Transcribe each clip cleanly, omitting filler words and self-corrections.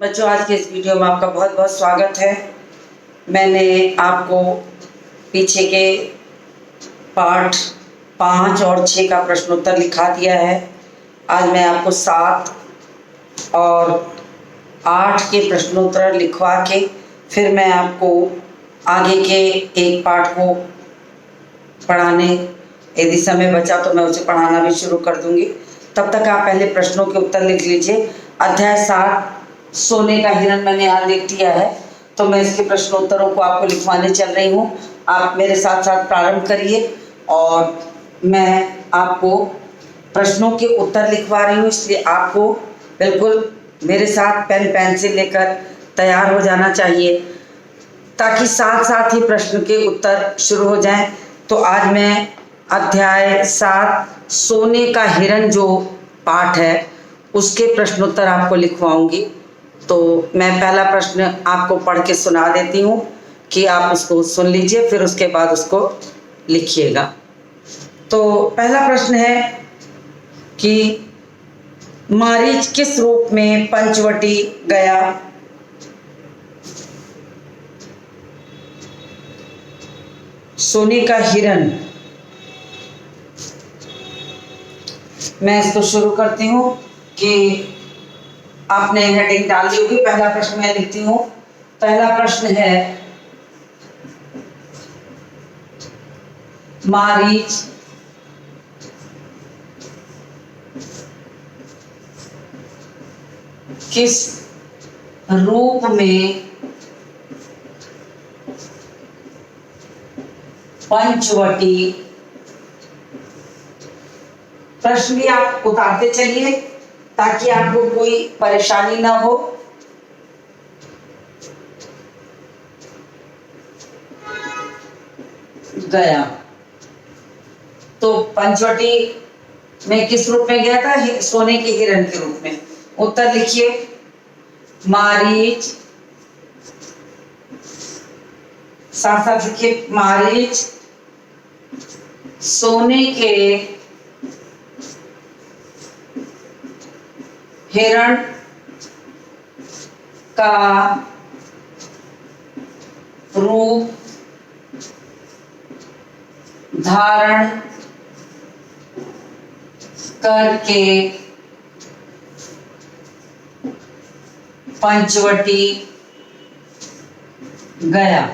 बच्चों, आज के इस वीडियो में आपका बहुत बहुत स्वागत है। मैंने आपको पीछे के पाठ 5 और 6 का प्रश्नोत्तर लिखा दिया है। आज मैं आपको 7 और 8 के प्रश्नोत्तर लिखवा के फिर मैं आपको आगे के एक पाठ को पढ़ाने, यदि समय बचा तो मैं उसे पढ़ाना भी शुरू कर दूंगी। तब तक आप पहले प्रश्नों के उत्तर लिख लीजिए। अध्याय 7 सोने का हिरण मैंने यहाँ लिख दिया है, तो मैं इसके प्रश्नोत्तरों को आपको लिखवाने चल रही हूँ। आप मेरे साथ साथ प्रारंभ करिए और मैं आपको प्रश्नों के उत्तर लिखवा रही हूँ, इसलिए आपको बिल्कुल मेरे साथ पेन पेंसिल लेकर तैयार हो जाना चाहिए ताकि साथ साथ ही प्रश्न के उत्तर शुरू हो जाएं। तो आज मैं अध्याय 7 सोने का हिरण जो पाठ है उसके प्रश्नोत्तर आपको लिखवाऊंगी। तो मैं पहला प्रश्न आपको पढ़ के सुना देती हूँ कि आप उसको सुन लीजिए, फिर उसके बाद उसको लिखिएगा। तो पहला प्रश्न है कि मारीच किस रूप में पंचवटी गया? सोने का हिरण, मैं इसको शुरू करती हूँ कि आपने हेडिंग डाल दी होगी। पहला प्रश्न मैं लिखती हूँ। पहला प्रश्न है, मारीच किस रूप में पंचवटी? प्रश्न भी आप उतारते चलिए ताकि आपको कोई परेशानी ना हो। गया, तो पंचवटी में किस रूप में गया था? सोने के हिरण के रूप में। उत्तर लिखिए। मारीच, साथ साथ लिखिए, मारीच सोने के हिरण का रूप धारण करके पंचवटी गया।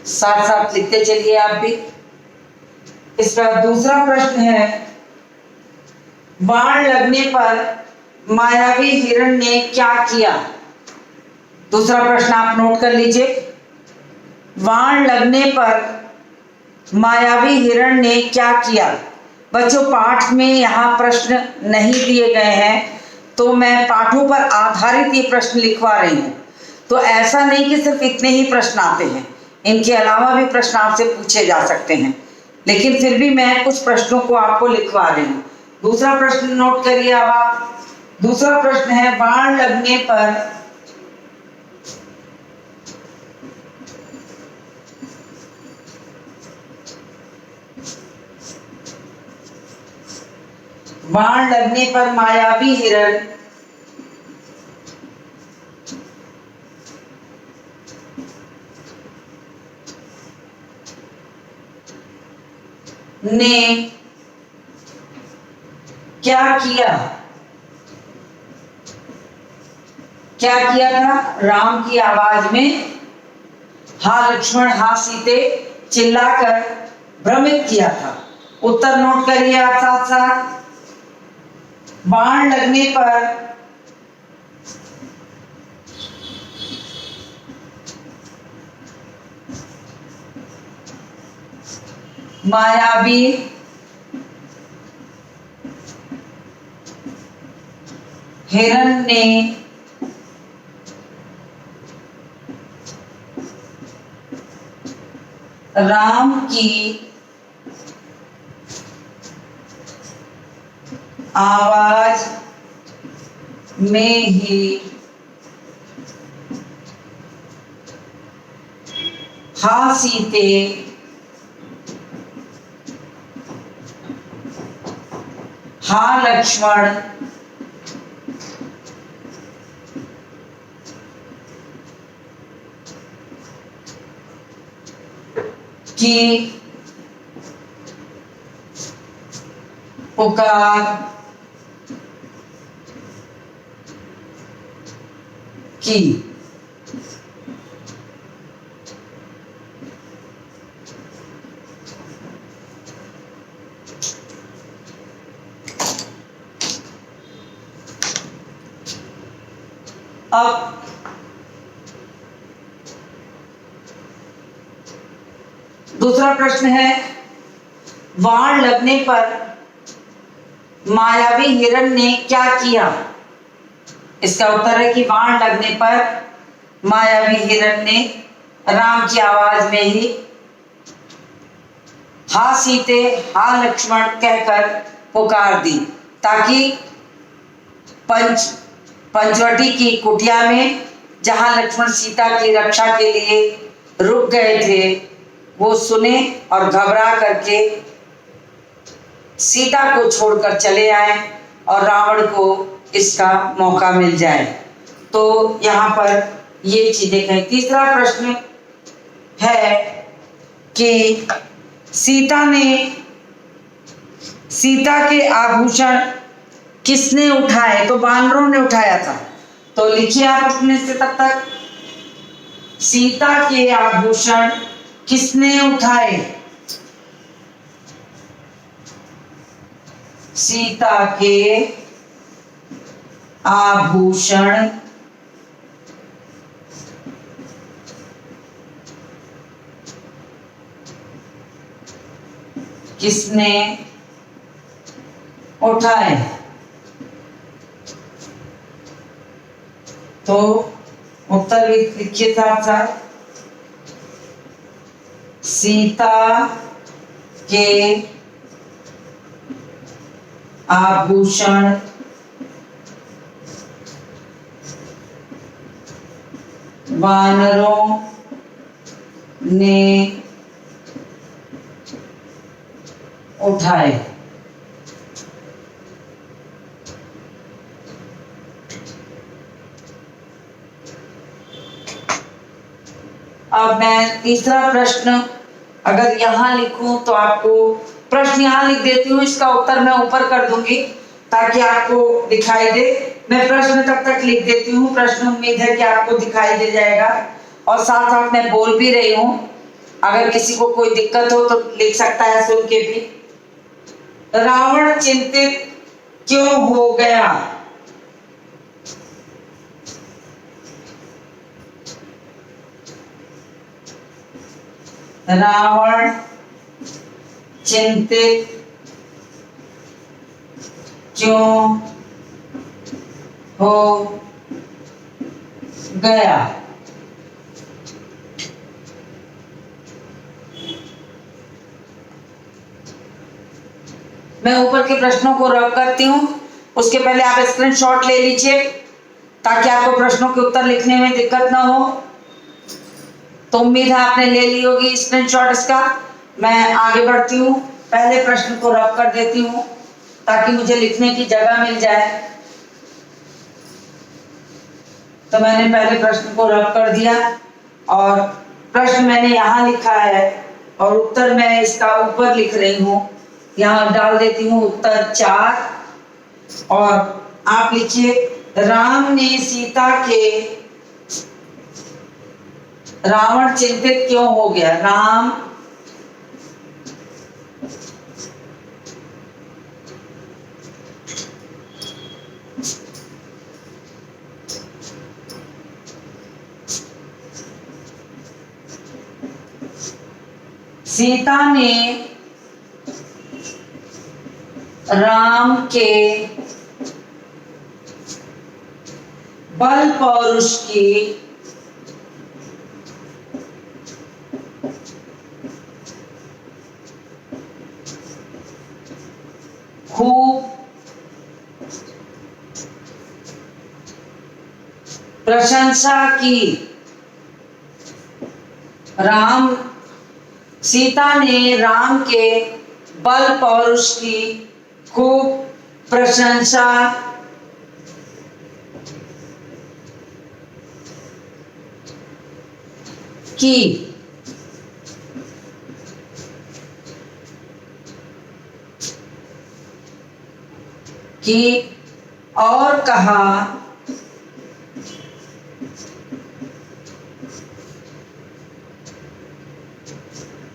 साथ साथ लिखते चलिए आप भी। इसका दूसरा प्रश्न है, बाण लगने पर मायावी हिरण ने क्या किया? दूसरा प्रश्न आप नोट कर लीजिए। बाण लगने पर मायावी हिरण ने क्या किया? बच्चों, पाठ में यहाँ प्रश्न नहीं दिए गए हैं, तो मैं पाठों पर आधारित ये प्रश्न लिखवा रही हूँ। तो ऐसा नहीं कि सिर्फ इतने ही प्रश्न आते हैं, इनके अलावा भी प्रश्न आपसे पूछे जा सकते हैं, लेकिन फिर भी मैं कुछ प्रश्नों को आपको लिखवा रही हूँ। दूसरा प्रश्न नोट करिए अब आप। दूसरा प्रश्न है, बाण लगने पर मायावी हिरण ने क्या किया? क्या किया था? राम की आवाज में हा लक्ष्मण हा सीते चिल्लाकर भ्रमित किया था। उत्तर नोट करिए आप साथ साथ। बाण लगने पर मायावी हिरण ने राम की आवाज में ही हा सीते हाँ लक्ष्मण की पुकार की। अब दूसरा प्रश्न है, बाण लगने पर मायावी हिरण ने क्या किया? इसका उत्तर है कि बाण लगने पर मायावी हिरण ने राम की आवाज में ही हा सीते हा लक्ष्मण कहकर पुकार दी, ताकि पंचवटी की कुटिया में जहां लक्ष्मण सीता की रक्षा के लिए रुक गए थे वो सुने और घबरा करके सीता को छोड़कर चले आए और रावण को इसका मौका मिल जाए। तो यहाँ पर ये चीजें कहें। तीसरा प्रश्न है कि सीता के आभूषण किसने उठाए? तो बानरों ने उठाया था। तो लिखिए आप अपने से तब तक, सीता के आभूषण किसने उठाए? सीता के आभूषण किसने उठाए? तो उत्तर लिखिए साथ साथ, सीता के आभूषण वानरों ने उठाए। अब मैं तीसरा प्रश्न अगर यहां लिखूं तो आपको प्रश्न यहां लिख देती हूँ, इसका उत्तर मैं ऊपर कर दूंगी ताकि आपको दिखाई दे। मैं प्रश्न तब तक लिख देती हूँ, प्रश्न उम्मीद है कि आपको दिखाई दे जाएगा और साथ साथ मैं बोल भी रही हूँ। अगर किसी को कोई दिक्कत हो तो लिख सकता है सुन के भी। रावण चिंतित क्यों हो गया? रावण चिंतित क्यों हो गया? मैं ऊपर के प्रश्नों को रब करती हूँ, उसके पहले आप स्क्रीनशॉट ले लीजिए ताकि आपको प्रश्नों के उत्तर लिखने में दिक्कत ना हो। तो उम्मीद है आपने ले ली होगी स्क्रीनशॉट इसका। मैं आगे बढ़ती हूँ, पहले प्रश्न को रब कर देती हूँ ताकि मुझे लिखने की जगह मिल जाए। तो मैंने पहले प्रश्न को रब कर दिया और प्रश्न मैंने यहाँ लिखा है और उत्तर मैं इसका ऊपर लिख रही हूँ। यहाँ डाल देती हूँ उत्तर 4 और आप लिखिए, राम ने सीता के, रावण चिंतित क्यों हो गया? राम सीता ने राम के बल पौरुष की खूब प्रशंसा की। सीता ने राम के बल पौरुष की खूब प्रशंसा की। और कहा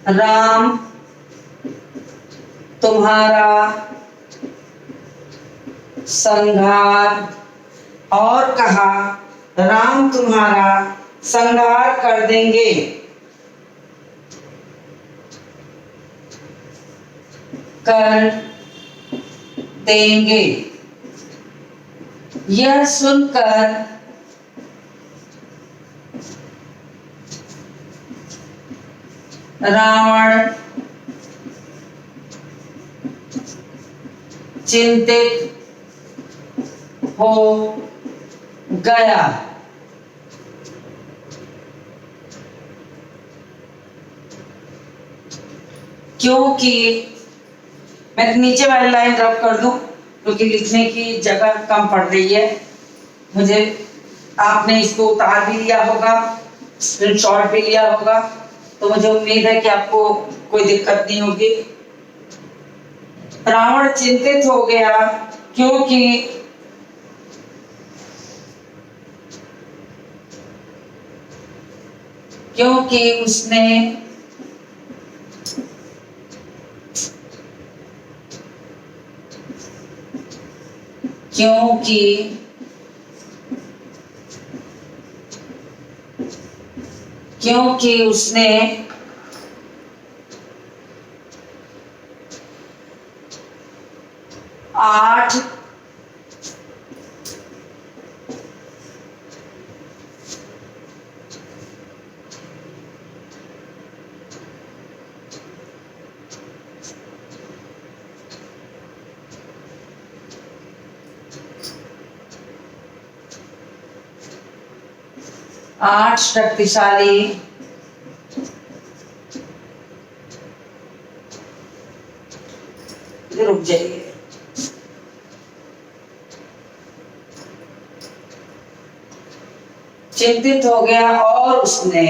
राम तुम्हारा संहार, और कहा राम तुम्हारा संहार कर देंगे। यह सुनकर रावण चिंतित हो गया। क्योंकि मैं नीचे वाली लाइन ड्रॉप कर दूं क्योंकि लिखने की जगह कम पड़ रही है मुझे। आपने इसको उतार भी लिया होगा, स्क्रीनशॉट भी लिया होगा, तो मुझे उम्मीद है कि आपको कोई दिक्कत नहीं होगी। रावण चिंतित हो गया क्योंकि उसने क्योंकि उसने 8 शक्तिशाली रुक जाइए। चिंतित हो गया और उसने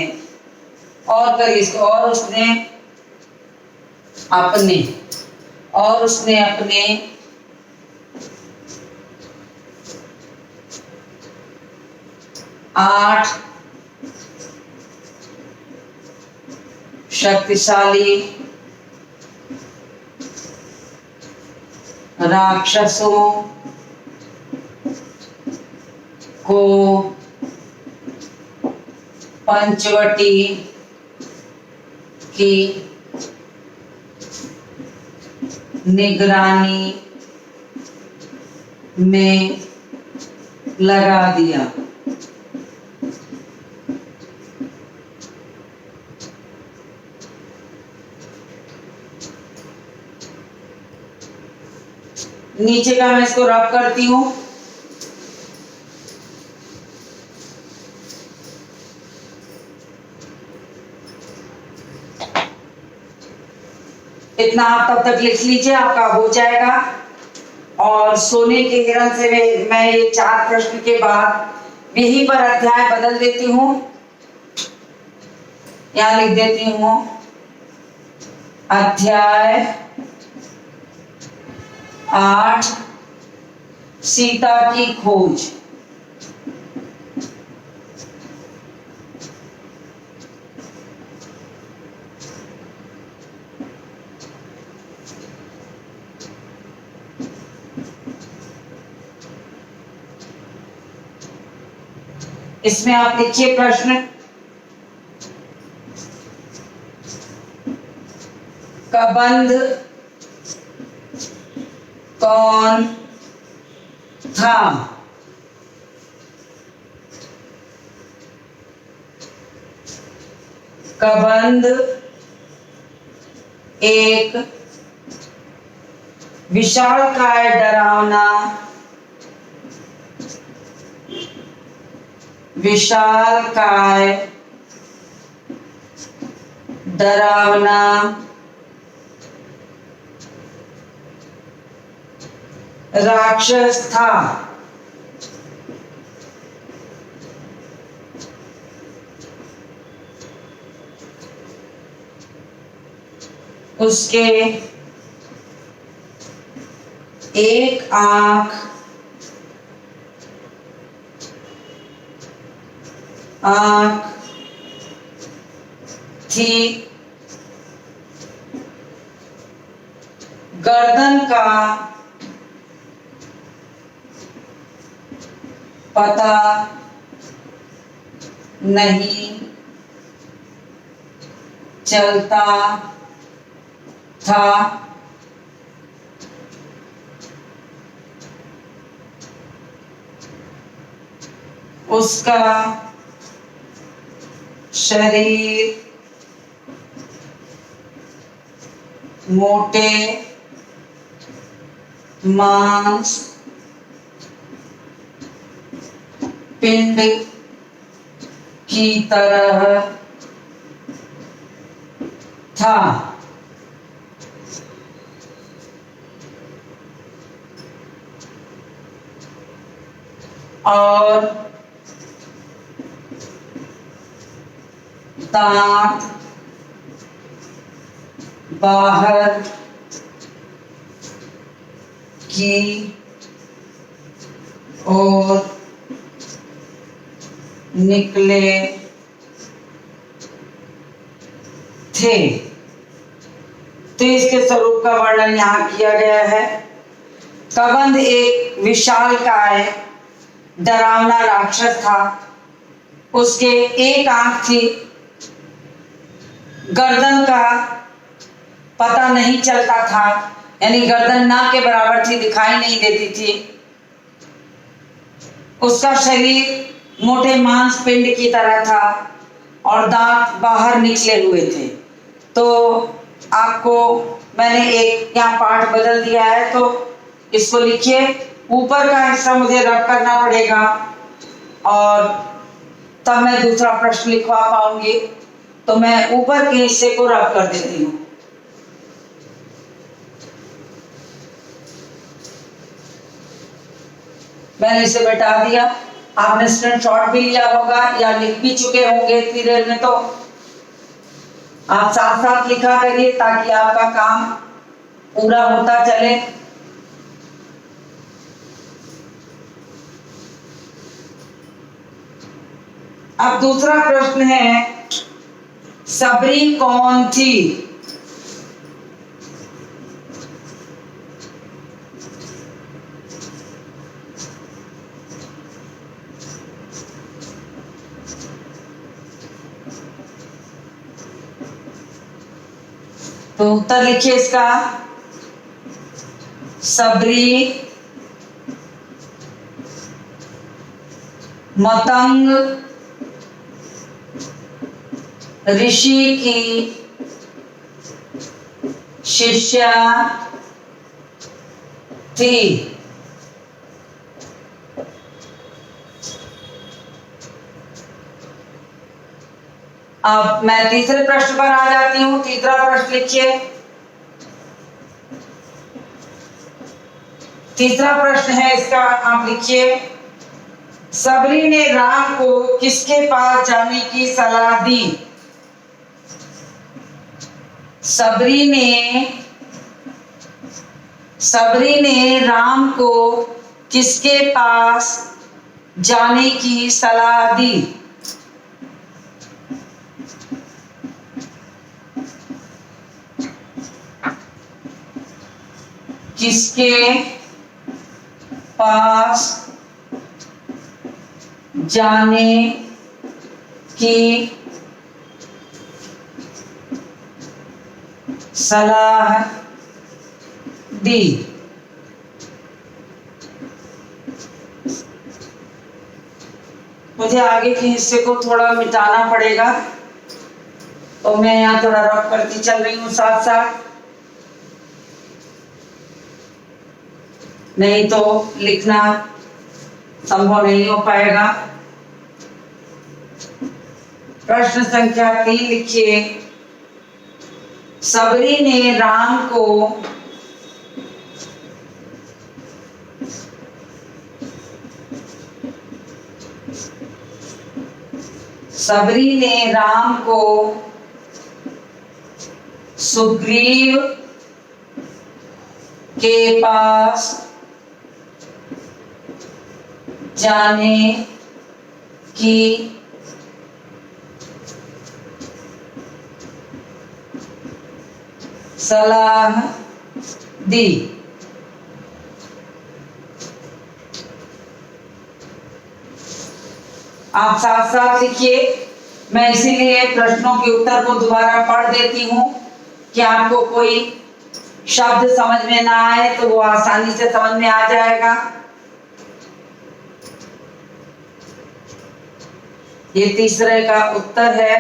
अपने 8 शक्तिशाली राक्षसों को पंचवटी की निगरानी में लगा दिया। नीचे का मैं इसको रब करती हूं। इतना आप तब तक लिख लीजिए, आपका हो जाएगा। और सोने के हिरण से मैं ये 4 प्रश्न के बाद यहीं पर अध्याय बदल देती हूं। यहां लिख देती हूं अध्याय 8 सीता की खोज। इसमें आप लिखिए प्रश्न, कबंध कौन था? कबंध एक विशालकाय डरावना राक्षस था। उसके एक आंख थी। गर्दन का पता नहीं चलता था। उसका शरीर मोटे मांस पिंड की तरह था। और दांत बाहर की ओर निकले थे। तो इसके स्वरूप का वर्णन यहाँ किया गया है। कबंध एक विशालकाय डरावना राक्षस था। उसके एक आंख थी। गर्दन का पता नहीं चलता था, यानी गर्दन ना के बराबर थी, दिखाई नहीं देती थी। उसका शरीर मोटे मांस पिंड की तरह था और दांत बाहर निकले हुए थे। तो आपको मैंने एक यहाँ पाठ बदल दिया है, तो इसको लिखिए। ऊपर का हिस्सा मुझे रब करना पड़ेगा और तब मैं दूसरा प्रश्न लिखवा पाऊंगी। तो मैं ऊपर के हिस्से को रब कर देती हूँ। मैंने इसे मिटा दिया। आपने स्क्रीनशॉट भी लिया होगा या लिख भी चुके होंगे इतनी देर में। तो आप साथ साथ लिखा करिए ताकि आपका काम पूरा होता चले। अब दूसरा प्रश्न है, सबरी कौन थी? तो उत्तर लिखिए इसका। सबरी मतंग ऋषि की शिष्या थी। अब मैं तीसरे प्रश्न पर आ जाती हूँ। तीसरा प्रश्न लिखिए। तीसरा प्रश्न है इसका, आप लिखिए। सबरी ने राम को किसके पास जाने की सलाह दी? सबरी ने राम को किसके पास जाने की सलाह दी? किसके पास जाने की सलाह दी? मुझे आगे के हिस्से को थोड़ा मिटाना पड़ेगा, तो मैं यहाँ थोड़ा रफ करती चल रही हूँ साथ साथ, नहीं तो लिखना संभव नहीं हो पाएगा। प्रश्न संख्या 3 लिखिए। सबरी ने राम को सबरी ने राम को सुग्रीव के पास जाने की सलाह दी। आप साथ साथ लिखिए। मैं इसीलिए प्रश्नों के उत्तर को दोबारा पढ़ देती हूँ कि आपको कोई शब्द समझ में ना आए तो वो आसानी से समझ में आ जाएगा। ये तीसरे का उत्तर है।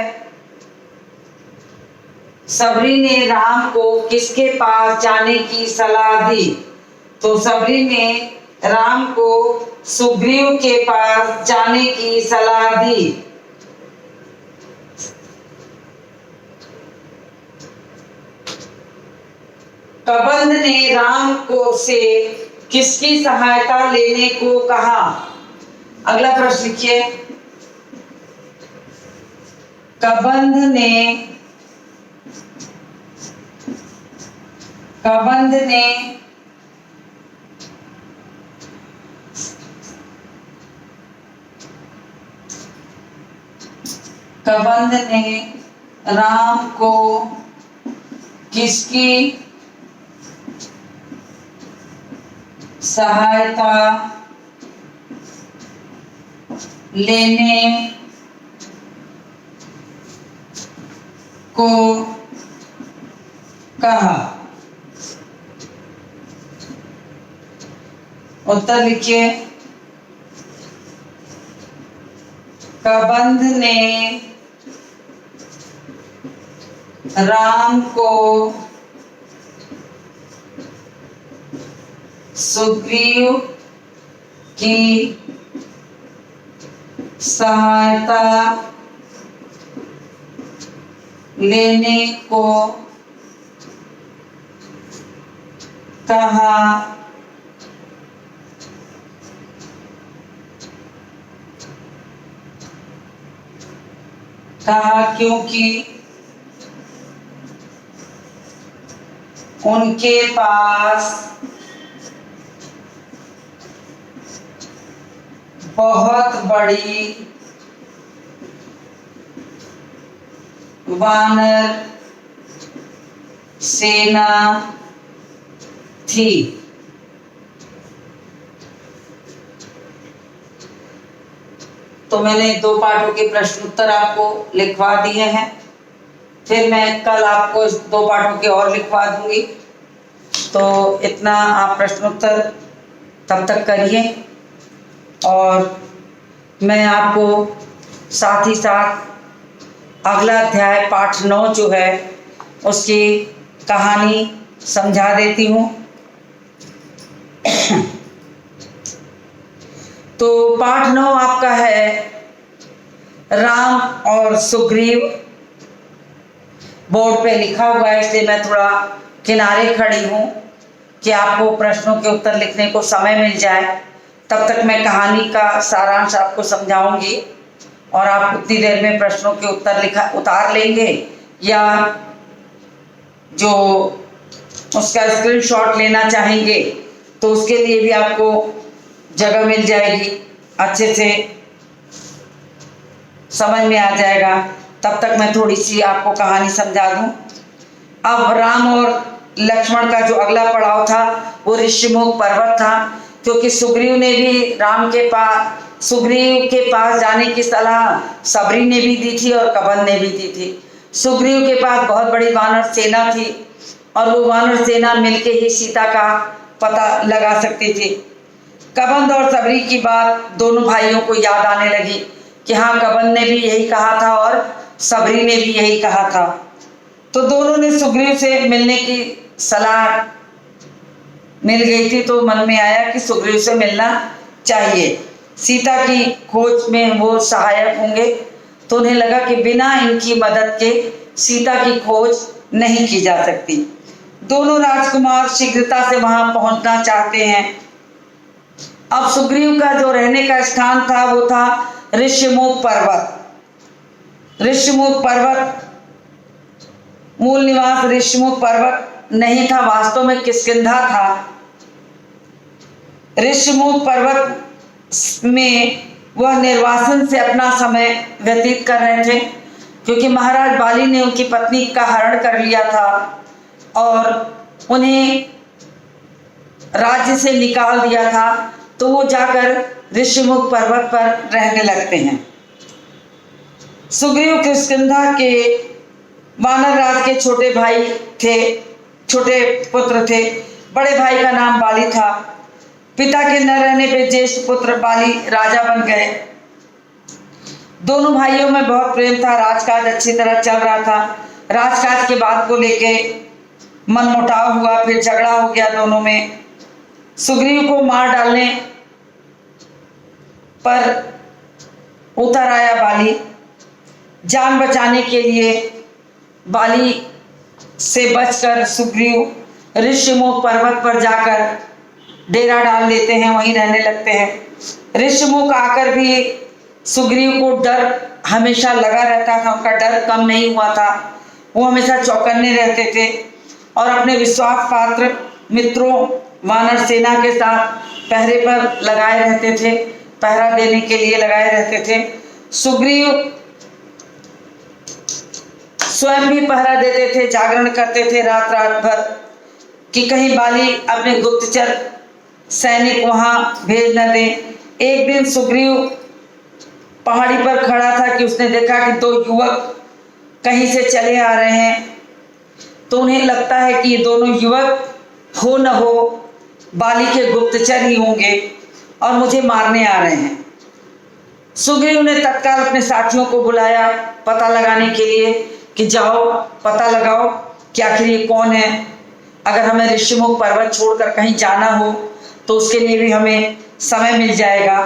सबरी ने राम को किसके पास जाने की सलाह दी? तो सबरी ने राम को सुग्रीव के पास जाने की सलाह दी। कबंध ने राम को से किसकी सहायता लेने को कहा? अगला प्रश्न लिखिए। कबंध ने राम को किसकी सहायता लेने को कहा? उत्तर लिखिए। कबंध ने राम को सुग्रीव की सहायता लेने को कहा। क्योंकि उनके पास बहुत बड़ी वानर सेना थी। तो मैंने 2 पाठों के प्रश्न उत्तर आपको लिखवा दिए हैं। फिर मैं कल आपको 2 पाठों के और लिखवा दूंगी। तो इतना आप प्रश्नोत्तर तब तक करिए और मैं आपको साथ ही साथ अगला अध्याय पाठ 9 जो है उसकी कहानी समझा देती हूँ। तो पाठ 9 आपका है राम और सुग्रीव। बोर्ड पे लिखा हुआ है इसलिए मैं थोड़ा किनारे खड़ी हूँ कि आपको प्रश्नों के उत्तर लिखने को समय मिल जाए। तब तक मैं कहानी का सारांश आपको समझाऊंगी और आप उतनी देर में प्रश्नों के उत्तर उतार लेंगे या जो उसका स्क्रीनशॉट लेना चाहेंगे तो उसके लिए भी आपको जगह मिल जाएगी, अच्छे से समझ में आ जाएगा। तब तक मैं थोड़ी सी आपको कहानी समझा दूं। अब राम और लक्ष्मण का जो अगला पड़ाव था वो ऋषिमुख पर्वत था, क्योंकि सुग्रीव के पास जाने की सलाह सबरी ने भी दी थी और कबंध ने भी दी थी। सुग्रीव के पास बहुत बड़ी वानर सेना थी और वो वानर सेना मिलके ही सीता का पता लगा सकती थी। कबंध और सबरी की बात दोनों भाइयों को याद आने लगी कि हाँ, कबंध ने भी यही कहा था और सबरी ने भी यही कहा था। तो दोनों ने सुग्रीव से मिलने की सलाह मिल गई थी, तो मन में आया कि सुग्रीव से मिलना चाहिए। सीता की खोज में वो सहायक होंगे, तो उन्हें लगा कि बिना इनकी मदद के सीता की खोज नहीं की जा सकती। दोनों राजकुमार शीघ्रता से वहां पहुंचना चाहते हैं अब सुग्रीव का जो रहने का स्थान था वो था ऋष्यमुख पर्वत। ऋष्यमुख पर्वत मूल निवास ऋष्यमुख पर्वत नहीं था, वास्तव में किष्किंधा था। ऋष्यमुख पर्वत में वह निर्वासन से अपना समय व्यतीत कर रहे थे, क्योंकि महाराज बाली ने उनकी पत्नी का हरण कर लिया था और उन्हें राज्य से निकाल दिया था। तो वो जाकर ऋष्यमुख पर्वत पर रहने लगते हैं। सुग्रीव किष्किंधा के वानर राज के छोटे भाई थे, छोटे पुत्र थे। बड़े भाई का नाम बाली था। पिता के न रहने पे ज्येष्ठ पुत्र बाली राजा बन गए। दोनों भाइयों में बहुत प्रेम था। राजकाज अच्छी तरह चल रहा था। राजकाज के बात को लेके मनमुटाव हुआ, फिर झगड़ा हो गया दोनों में। सुग्रीव को मार डालने पर उतर आया बाली। जान बचाने के लिए बाली से बचकर सुग्रीव ऋष्यमुख पर्वत पर जाकर डेरा डाल लेते हैं, वहीं रहने लगते हैं। ऋष्यमुख आकर भी सुग्रीव को डर हमेशा लगा रहता था, उनका डर कम नहीं हुआ था। वो हमेशा चौकन्ने रहते थे और अपने विश्वास पात्र मित्रों वानर सेना के साथ पहरे पर लगाए रहते थे, पहरा देने के लिए लगाए रहते थे। सुग्रीव स्वयं भी पहरा देते थे, जागरण करते थे रात रात भर कि कहीं बाली अपने गुप्तचर सैनिक वहां भेज न दें। एक दिन सुग्रीव पहाड़ी पर खड़ा था कि उसने देखा कि दो युवक कहीं से चले आ रहे हैं। तो उन्हें लगता है कि ये दोनों युवक हो न हो बाली के गुप्तचर ही होंगे और मुझे मारने आ रहे हैं। सुग्रीव ने तत्काल अपने साथियों को बुलाया पता लगाने के लिए कि जाओ पता लगाओ कि आखिर ये कौन है। अगर हमें ऋष्यमुख पर्वत छोड़कर कहीं जाना हो तो उसके लिए भी हमें समय मिल जाएगा।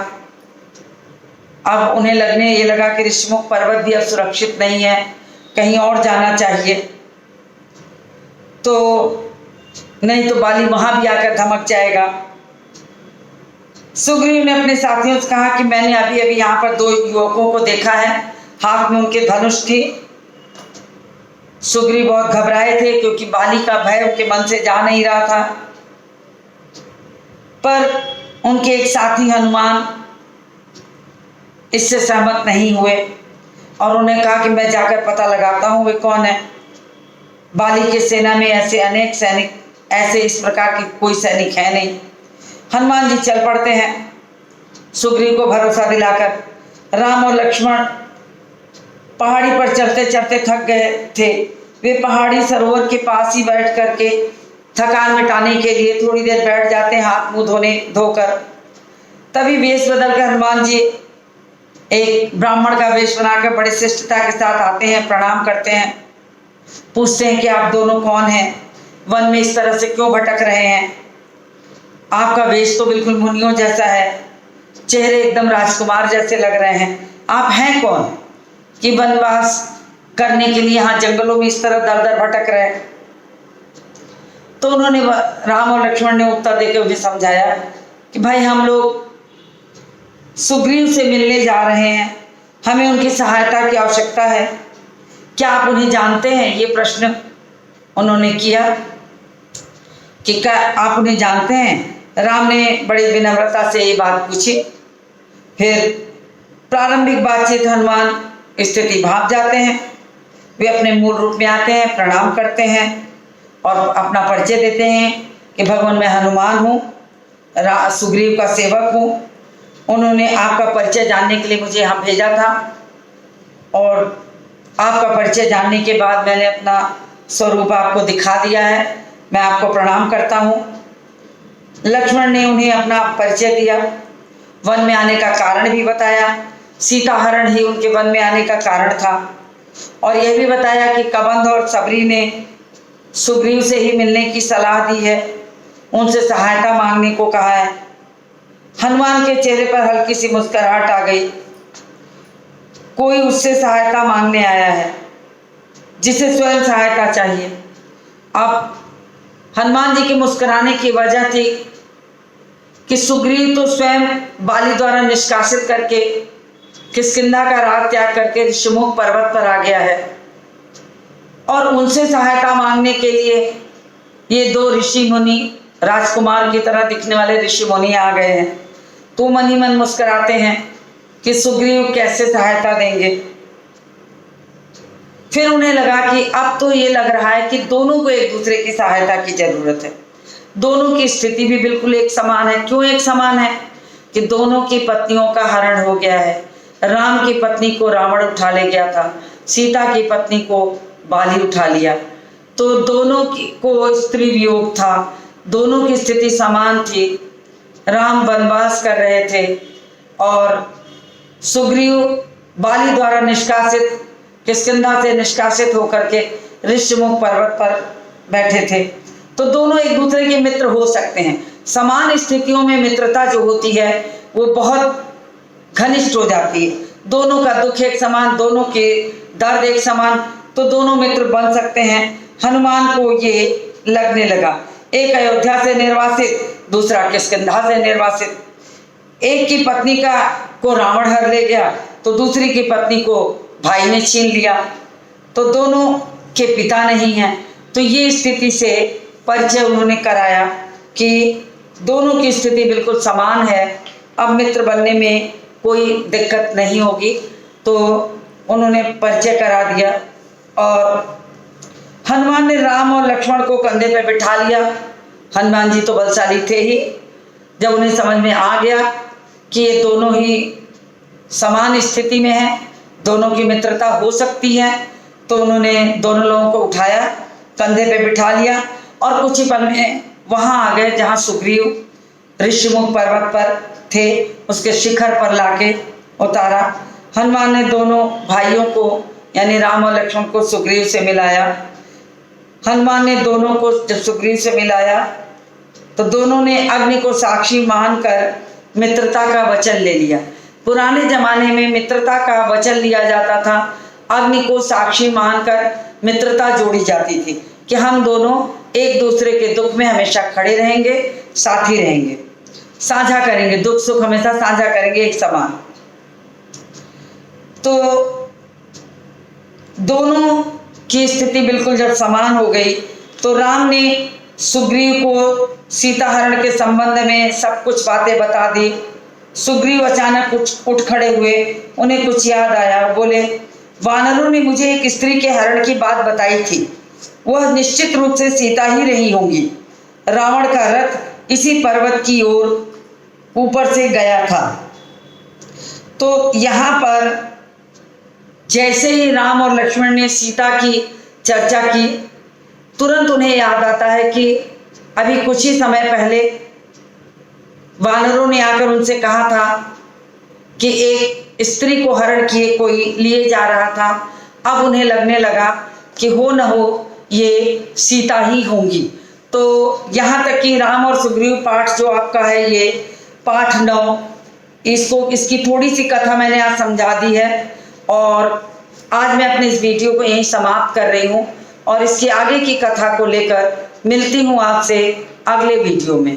अब उन्हें ये लगा कि ऋष्यमुख पर्वत भी अब सुरक्षित नहीं है, कहीं और जाना चाहिए, तो नहीं तो बाली वहां भी आकर धमक जाएगा। सुग्रीव ने अपने साथियों से कहा कि मैंने अभी अभी यहाँ पर दो युवकों को देखा है, हाथ में उनके धनुष थी। सुग्रीव बहुत घबराए थे क्योंकि बाली का भय उनके मन से जा नहीं रहा था। पर उनके एक साथी हनुमान इससे सहमत नहीं हुए और उन्हें कहा कि मैं जाकर पता लगाता हूँ वे कौन है। बाली की सेना में ऐसे अनेक सैनिक, ऐसे इस प्रकार के कोई सैनिक है नहीं। हनुमान जी चल पड़ते हैं सुग्रीव को भरोसा दिलाकर। राम और लक्ष्मण पहाड़ी पर चलते चलते थक गए थे। वे पहाड़ी सरोवर के पास ही बैठ करके थकान मिटाने के लिए थोड़ी देर बैठ जाते हैं, हाथ मुंह धोकर। तभी वेश बदलकर हनुमान जी एक ब्राह्मण का वेश बनाकर बड़े शिष्टता के साथ आते हैं, प्रणाम करते हैं, पूछते हैं कि आप दोनों कौन हैं, वन में इस तरह से क्यों भटक रहे हैं। आपका वेश तो बिल्कुल मुनियों जैसा है, चेहरे एकदम राजकुमार जैसे लग रहे हैं, आप हैं कौन कि वनवास करने के लिए यहाँ जंगलों में इस तरह दर दर भटक रहे। तो उन्होंने, राम और लक्ष्मण ने उत्तर देकर उन्हें समझाया कि भाई हम लोग सुग्रीव से मिलने जा रहे हैं, हमें उनकी सहायता की आवश्यकता है, क्या आप उन्हें जानते हैं। ये प्रश्न उन्होंने किया कि क्या आप उन्हें जानते हैं। राम ने बड़ी विनम्रता से ये बात पूछी। फिर प्रारंभिक बातचीत हनुमान स्थिति भाप जाते हैं, वे अपने मूल रूप में आते हैं, प्रणाम करते हैं और अपना परिचय देते हैं कि भगवान मैं हनुमान हूँ, सुग्रीव का सेवक हूँ। उन्होंने आपका परिचय जानने के लिए मुझे यहाँ भेजा था और आपका परिचय जानने के बाद मैंने अपना स्वरूप आपको दिखा दिया है, मैं आपको प्रणाम करता हूँ। लक्ष्मण ने उन्हें अपना परिचय दिया, वन में आने का कारण भी बताया। सीता हरण ही उनके वन में आने का कारण था और यह भी बताया कि कबंध और सबरी ने सुग्रीव से ही मिलने की सलाह दी है, उनसे सहायता मांगने को कहा है। हनुमान के चेहरे पर हल्की सी मुस्कुराहट आ गई। कोई उससे सहायता मांगने आया है जिसे स्वयं सहायता चाहिए। अब हनुमान जी के मुस्कुराने की वजह थी कि सुग्रीव तो स्वयं बाली द्वारा निष्कासित करके किष्किंधा का राज त्याग करके ऋषिमुख पर्वत पर आ गया है और उनसे सहायता मांगने के लिए ये दो ऋषि मुनि, राजकुमार की तरह दिखने वाले ऋषि मुनि आ गए हैं। तो मन ही मन मुस्कुराते हैं कि सुग्रीव कैसे सहायता देंगे। फिर उन्हें लगा कि अब तो ये लग रहा है कि दोनों को एक दूसरे की सहायता की जरूरत है। दोनों की स्थिति भी बिल्कुल एक समान है। क्यों एक समान है? कि दोनों की पत्नियों का हरण हो गया है। राम की पत्नी को रावण उठा ले गया था, सीता की पत्नी को बाली उठा लिया। तो दोनों को स्त्री वियोग था, दोनों की स्थिति समान थी। राम वनवास कर रहे थे और सुग्रीव बाली द्वारा निष्कासित, किष्किंधा से निष्कासित होकर के ऋषिमुख पर्वत पर बैठे थे। तो दोनों एक दूसरे के मित्र हो सकते हैं। समान स्थितियों में मित्रता जो होती है वो बहुत घनिष्ठ हो जाती है। दोनों का दुख एक समान, दोनों के दर्द एक समान, तो दोनों मित्र बन सकते हैं। हनुमान को ये लगने लगा। एक अयोध्या से निर्वासित, दूसरा किष्किंधा से निर्वासित। एक की पत्नी को रावण हर ले गया तो दूसरी की पत्नी को भाई ने छीन लिया, तो दोनों के पिता नहीं हैं। तो ये स्थिति से परिचय उन्होंने कराया कि दोनों की स्थिति बिल्कुल समान है, अब मित्र बनने में कोई दिक्कत नहीं होगी। तो उन्होंने परिचय करा दिया और हनुमान ने राम और लक्ष्मण को कंधे पे बिठा लिया। हनुमान जी तो बलशाली थे ही। जब उन्हें समझ में आ गया कि ये दोनों ही समान स्थिति में हैं, दोनों की मित्रता हो सकती है, तो उन्होंने दोनों लोगों को उठाया, कंधे पे बिठा लिया और कुछ ही पल में वहां आ गए जहां सुग्रीव ऋषिमुख पर्वत पर थे। उसके शिखर पर लाके उतारा। हनुमान ने दोनों भाइयों को यानी राम और लक्ष्मण को सुग्रीव से मिलाया। हनुमान ने दोनों को जब सुग्रीव से मिलाया तो दोनों ने अग्नि को साक्षी मानकर मित्रता का वचन ले लिया। पुराने जमाने में मित्रता का वचन लिया जाता था। अग्नि को साक्षी मानकर मित्रता जोड़ी जाती थी कि हम दोनों एक दूसरे के दुख में हमेशा खड़े रहेंगे, साथी रहेंगे, साझा करेंगे, दुख सुख हमेशा साझा करेंगे एक समान। तो दोनों की स्थिति बिल्कुल जब समान हो गई तो राम ने सुग्रीव को सीता हरण के संबंध में सब कुछ बातें बता दी। सुग्रीव अचानक उठ खड़े हुए, उन्हें कुछ याद आया। बोले, वानरों ने मुझे एक स्त्री के हरण की बात बताई थी, वह निश्चित रूप से सीता ही रही होंगी। रावण का रथ इसी पर्वत की ओर ऊपर से गया था। तो यहाँ पर जैसे ही राम और लक्ष्मण ने सीता की चर्चा की, तुरंत उन्हें याद आता है कि अभी कुछ ही समय पहले वानरों ने आकर उनसे कहा था कि एक स्त्री को हरण किए कोई लिए जा रहा था। अब उन्हें लगने लगा कि हो न हो ये सीता ही होंगी। तो यहाँ तक कि राम और सुग्रीव पाठ जो आपका है, ये पाठ 9, इसकी थोड़ी सी कथा मैंने आज समझा दी है और आज मैं अपने इस वीडियो को यहीं समाप्त कर रही हूँ और इसकी आगे की कथा को लेकर मिलती हूँ आपसे अगले वीडियो में।